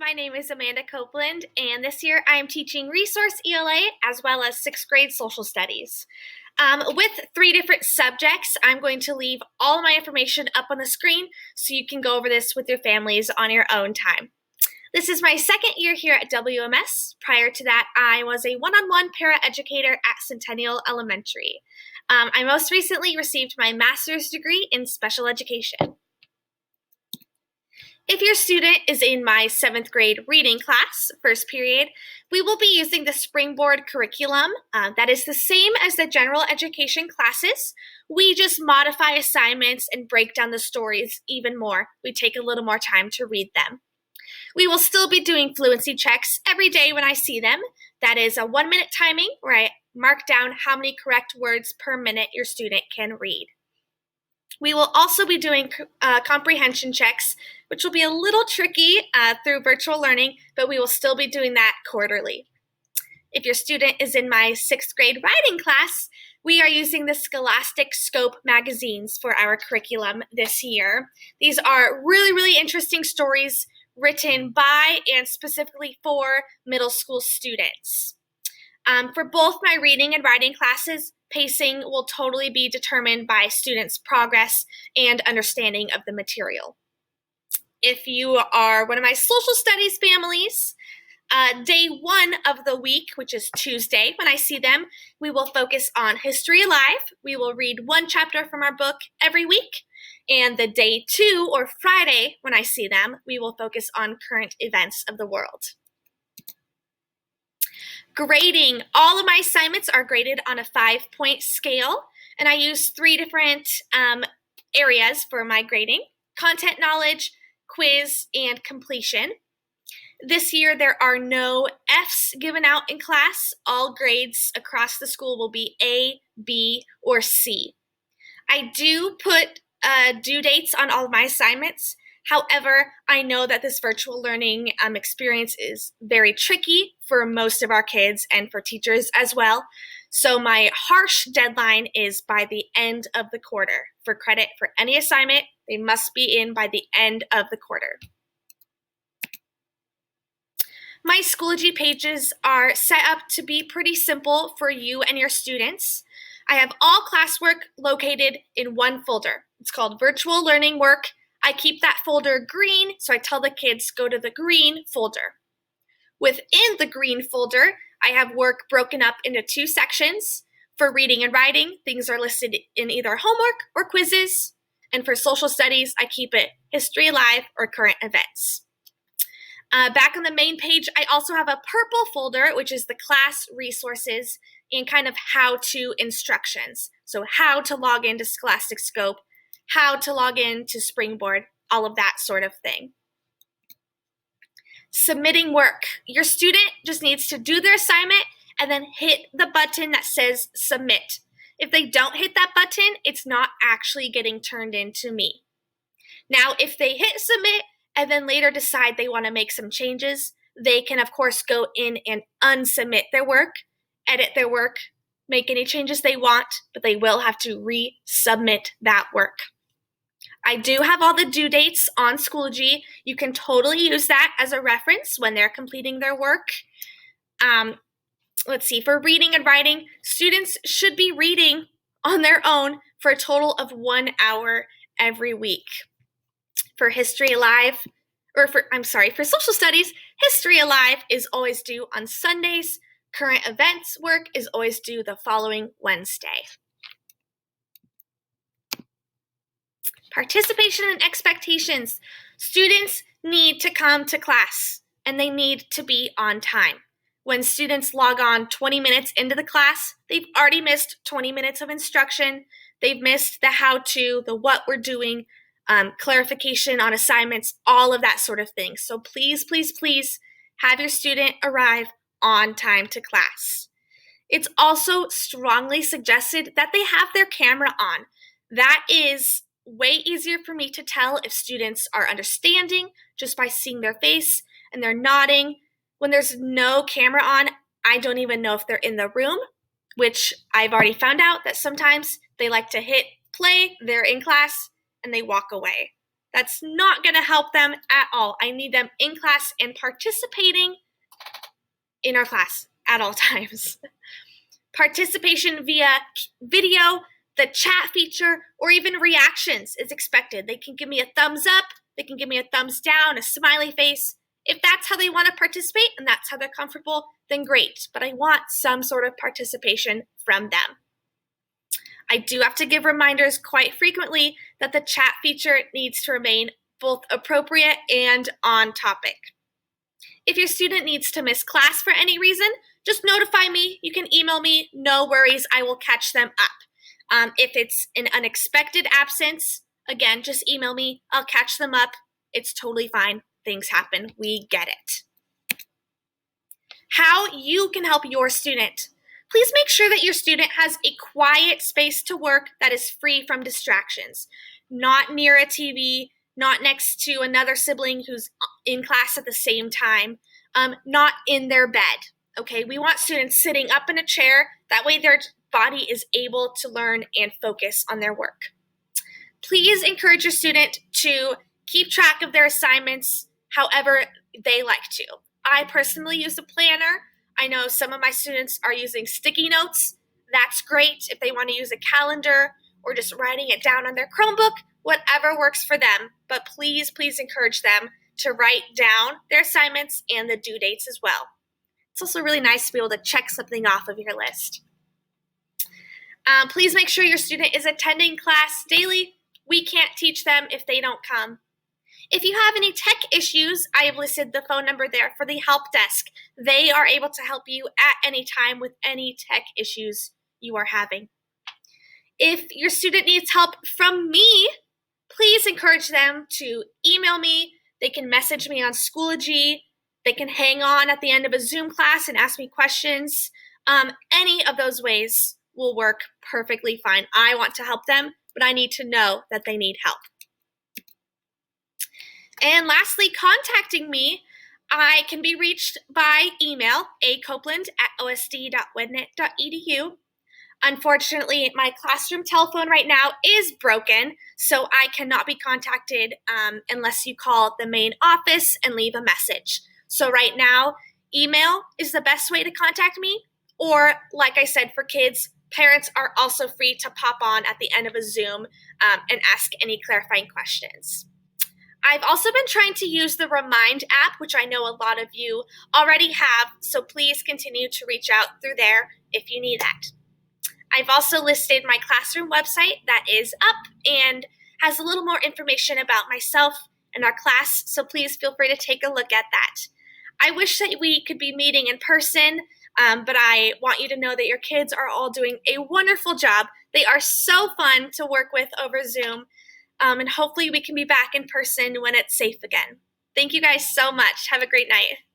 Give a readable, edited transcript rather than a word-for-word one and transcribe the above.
my name is Amanda Copeland, and this year I am teaching Resource ELA as well as 6th grade Social Studies. With 3 different subjects, I'm going to leave all of my information up on the screen so you can go over this with your families on your own time. This is my 2nd year here at WMS. Prior to that, I was a one-on-one paraeducator at Centennial Elementary. I most recently received my master's degree in special education. If your student is in my 7th grade reading class, first period, we will be using the Springboard curriculum. That is the same as the general education classes. We just modify assignments and break down the stories even more. We take a little more time to read them. We will still be doing fluency checks every day when I see them. That is a 1-minute timing where I mark down how many correct words per minute your student can read. We will also be doing comprehension checks, which will be a little tricky through virtual learning, but we will still be doing that quarterly. If your student is in my 6th grade writing class, we are using the Scholastic Scope magazines for our curriculum this year. These are really interesting stories written by and specifically for middle school students. For both my reading and writing classes, pacing will totally be determined by students' progress and understanding of the material. If you are one of my social studies families, day 1 of the week, which is Tuesday, when I see them, we will focus on History Alive. We will read 1 chapter from our book every week. And the day 2, or Friday, when I see them, we will focus on current events of the world. Grading. All of my assignments are graded on a 5-point scale, and I use 3 different areas for my grading: content knowledge, quiz, and completion. This year, there are no Fs given out in class. All grades across the school will be A, B, or C. I do put due dates on all of my assignments. However, I know that this virtual learning experience is very tricky for most of our kids and for teachers as well. So my harsh deadline is by the end of the quarter. For credit for any assignment, they must be in by the end of the quarter. My Schoology pages are set up to be pretty simple for you and your students. I have all classwork located in one folder. It's called Virtual Learning Work. I keep that folder green, so I tell the kids go to the green folder. Within the green folder, I have work broken up into 2 sections. For reading and writing, things are listed in either homework or quizzes. And for social studies, I keep it History Alive or current events. Back on the main page, I also have a purple folder, which is the class resources and kind of how-to instructions. So how to log into Scholastic Scope, how to log in to Springboard, all of that sort of thing. Submitting work. Your student just needs to do their assignment and then hit the button that says submit. If they don't hit that button, it's not actually getting turned in to me. Now, if they hit submit and then later decide they want to make some changes, they can of course go in and unsubmit their work, edit their work, make any changes they want, but they will have to resubmit that work. I do have all the due dates on Schoology. You can totally use that as a reference when they're completing their work. Let's see, for reading and writing, students should be reading on their own for a total of 1 hour every week. For History Alive, for social studies, History Alive is always due on Sundays. Current events work is always due the following Wednesday. Participation and expectations. Students need to come to class and they need to be on time. When students log on 20 minutes into the class, they've already missed 20 minutes of instruction. They've missed the how-to, the what we're doing, clarification on assignments, all of that sort of thing. So please have your student arrive on time to class. It's also strongly suggested that they have their camera on. That is way easier for me to tell if students are understanding just by seeing their face and they're nodding. When there's no camera on, I don't even know if they're in the room, which I've already found out that sometimes they like to hit play, they're in class, and they walk away. That's not going to help them at all. I need them in class and participating in our class at all times. Participation via video, the chat feature, or even reactions is expected. They can give me a thumbs up, they can give me a thumbs down, a smiley face. If that's how they want to participate and that's how they're comfortable, then great. But I want some sort of participation from them. I do have to give reminders quite frequently that the chat feature needs to remain both appropriate and on topic. If your student needs to miss class for any reason, just notify me. You can email me. No worries, I will catch them up. If it's an unexpected absence, again, just email me. I'll catch them up. It's totally fine. Things happen. We get it. How you can help your student. Please make sure that your student has a quiet space to work that is free from distractions. Not near a TV, not next to another sibling who's in class at the same time, not in their bed. Okay, we want students sitting up in a chair. That way their body is able to learn and focus on their work. Please encourage your student to keep track of their assignments however they like to. I personally use a planner. I know some of my students are using sticky notes. That's great if they want to use a calendar or just writing it down on their Chromebook, whatever works for them. But please, please encourage them to write down their assignments and the due dates as well. It's also really nice to be able to check something off of your list. Please make sure your student is attending class daily. We can't teach them if they don't come. If you have any tech issues, I have listed the phone number there for the help desk. They are able to help you at any time with any tech issues you are having. If your student needs help from me, please encourage them to email me. They can message me on Schoology. They can hang on at the end of a Zoom class and ask me questions. Any of those ways will work perfectly fine. I want to help them, but I need to know that they need help. And lastly, contacting me, I can be reached by email, acopeland@osd.wednet.edu. Unfortunately, my classroom telephone right now is broken, so I cannot be contacted unless you call the main office and leave a message. So right now, email is the best way to contact me, or like I said, for kids, parents are also free to pop on at the end of a Zoom and ask any clarifying questions. I've also been trying to use the Remind app, which I know a lot of you already have, so please continue to reach out through there if you need that. I've also listed my classroom website that is up and has a little more information about myself and our class, so please feel free to take a look at that. I wish that we could be meeting in person, but I want you to know that your kids are all doing a wonderful job. They are so fun to work with over Zoom, and hopefully we can be back in person when it's safe again. Thank you guys so much. Have a great night.